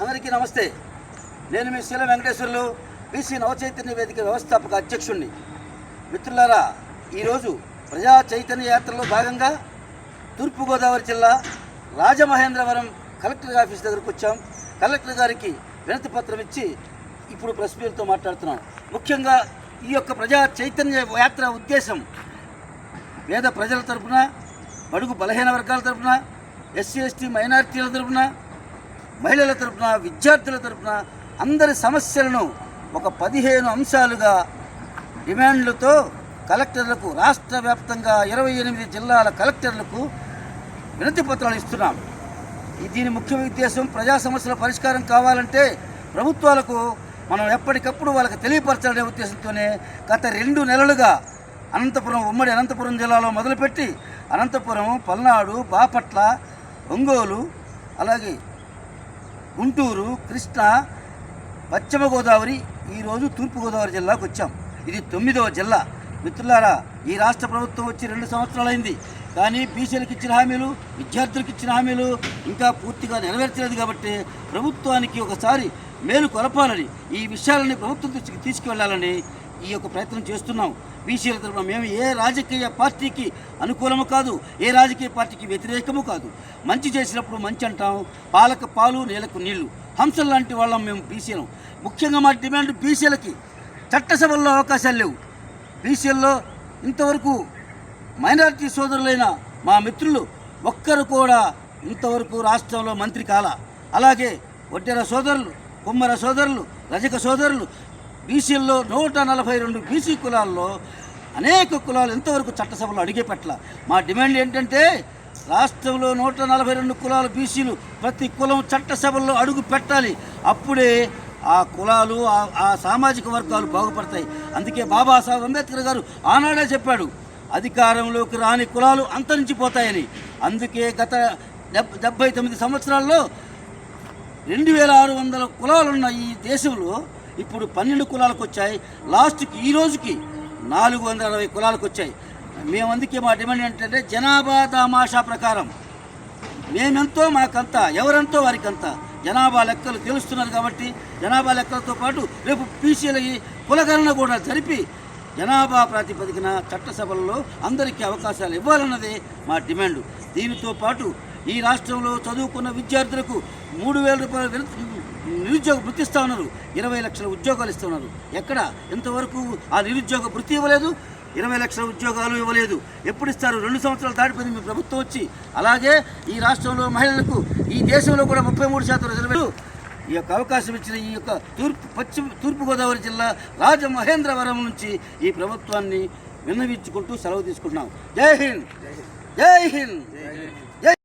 అందరికీ నమస్తే. నేను మీ శీల వెంకటేశ్వర్లు, బీసీ నవచైతన్య వేదిక వ్యవస్థాపక అధ్యక్షుడిని. మిత్రులారా, ఈరోజు ప్రజా చైతన్య యాత్రలో భాగంగా తూర్పుగోదావరి జిల్లా రాజమహేంద్రవరం కలెక్టర్ ఆఫీస్ దగ్గరకు వచ్చాం. కలెక్టర్ గారికి వినతి పత్రం ఇచ్చి ఇప్పుడు ప్రెస్ మీట్తో మాట్లాడుతున్నాం. ముఖ్యంగా ఈ యొక్క ప్రజా చైతన్య యాత్ర ఉద్దేశం పేద ప్రజల తరపున, బడుగు బలహీన వర్గాల తరపున, ఎస్సీ ఎస్టీ మైనారిటీల తరపున, మహిళల తరపున, విద్యార్థుల తరపున అందరి సమస్యలను ఒక 15 అంశాలుగా డిమాండ్లతో కలెక్టర్లకు, రాష్ట్ర వ్యాప్తంగా 28 జిల్లాల కలెక్టర్లకు వినతి పత్రాలు ఇస్తున్నాం. దీని ముఖ్య ఉద్దేశం ప్రజా సమస్యల పరిష్కారం కావాలంటే ప్రభుత్వాలకు మనం ఎప్పటికప్పుడు వాళ్ళకి తెలియపరచాలనే ఉద్దేశంతోనే గత 2 నెలలుగా అనంతపురం, ఉమ్మడి అనంతపురం జిల్లాలో మొదలుపెట్టి అనంతపురం, పల్నాడు, బాపట్ల, ఒంగోలు, అలాగే గుంటూరు, కృష్ణా, పశ్చిమ గోదావరి, ఈరోజు తూర్పుగోదావరి జిల్లాకు వచ్చాం. ఇది 9వ జిల్లా. మిత్రులారా, ఈ రాష్ట్ర ప్రభుత్వం వచ్చి 2 సంవత్సరాలైంది. కానీ బీసీలకు ఇచ్చిన హామీలు, విద్యార్థులకు ఇచ్చిన హామీలు ఇంకా పూర్తిగా నెరవేర్చలేదు. కాబట్టి ప్రభుత్వానికి ఒకసారి మేలు కొలపాలని, ఈ విషయాలని ప్రభుత్వం దృష్టికి తీసుకువెళ్లాలని ఈ యొక్క ప్రయత్నం చేస్తున్నాం. బీసీల తరఫున మేము ఏ రాజకీయ పార్టీకి అనుకూలము కాదు, ఏ రాజకీయ పార్టీకి వ్యతిరేకము కాదు. మంచి చేసినప్పుడు మంచి అంటాం, పాలకు పాలు, నీళ్లకు నీళ్లు, హంసలు లాంటి వాళ్ళం మేము బీసీలం. ముఖ్యంగా మా డిమాండ్ బీసీలకి చట్టసభల్లో అవకాశాలు లేవు. బీసీల్లో ఇంతవరకు మైనారిటీ సోదరులైన మా మిత్రులు ఒక్కరు కూడా ఇంతవరకు రాష్ట్రంలో మంత్రి కాల. అలాగే ఒడ్డెర సోదరులు, కుమ్మర సోదరులు, రజక సోదరులు, బీసీల్లో 142 బీసీ కులాల్లో అనేక కులాలు ఇంతవరకు చట్టసభలో అడిగే పట్ల మా డిమాండ్ ఏంటంటే రాష్ట్రంలో 142 కులాల బీసీలు ప్రతి కులం చట్టసభల్లో అడుగు పెట్టాలి. అప్పుడే ఆ కులాలు, ఆ సామాజిక వర్గాలు బాగుపడతాయి. అందుకే బాబాసాహెబ్ అంబేద్కర్ గారు ఆనాడే చెప్పాడు, అధికారంలోకి రాని కులాలు అంతరించిపోతాయని. అందుకే గత 79 సంవత్సరాల్లో 2600 కులాలున్న ఈ దేశంలో ఇప్పుడు 12 కులాలకు వచ్చాయి. లాస్ట్కి ఈ రోజుకి 460 కులాలకు వచ్చాయి. మేము అందుకే మా డిమాండ్ ఏంటంటే జనాభా దామాషా ప్రకారం మేమెంతో మాకంతా, ఎవరెంతో వారికంతా జనాభా లెక్కలు తెలుస్తున్నారు. కాబట్టి జనాభా లెక్కలతో పాటు రేపు బీసీలకి కులగణన కూడా జరిపి జనాభా ప్రాతిపదికన చట్టసభల్లో అందరికీ అవకాశాలు ఇవ్వాలన్నదే మా డిమాండ్. దీనితో పాటు ఈ రాష్ట్రంలో చదువుకున్న విద్యార్థులకు 3000 రూపాయలు నిరుద్యోగ వృత్తి ఇస్తూ ఉన్నారు. 20 లక్షల ఉద్యోగాలు ఇస్తున్నారు. ఎక్కడ ఇంతవరకు ఆ నిరుద్యోగ వృత్తి ఇవ్వలేదు, 20 లక్షల ఉద్యోగాలు ఇవ్వలేదు. ఎప్పుడు ఇస్తారు? 2 సంవత్సరాలు దాటిపోయింది మీ ప్రభుత్వం వచ్చి. అలాగే ఈ రాష్ట్రంలో మహిళలకు, ఈ దేశంలో కూడా 33% రిజర్వేషన్ ఈ యొక్క అవకాశం ఇచ్చిన ఈ యొక్క తూర్పుగోదావరి జిల్లా రాజమహేంద్రవరం నుంచి ఈ ప్రభుత్వాన్ని విన్నవించుకుంటూ సెలవు తీసుకుంటున్నాం. జై హింద్, జై హింద్.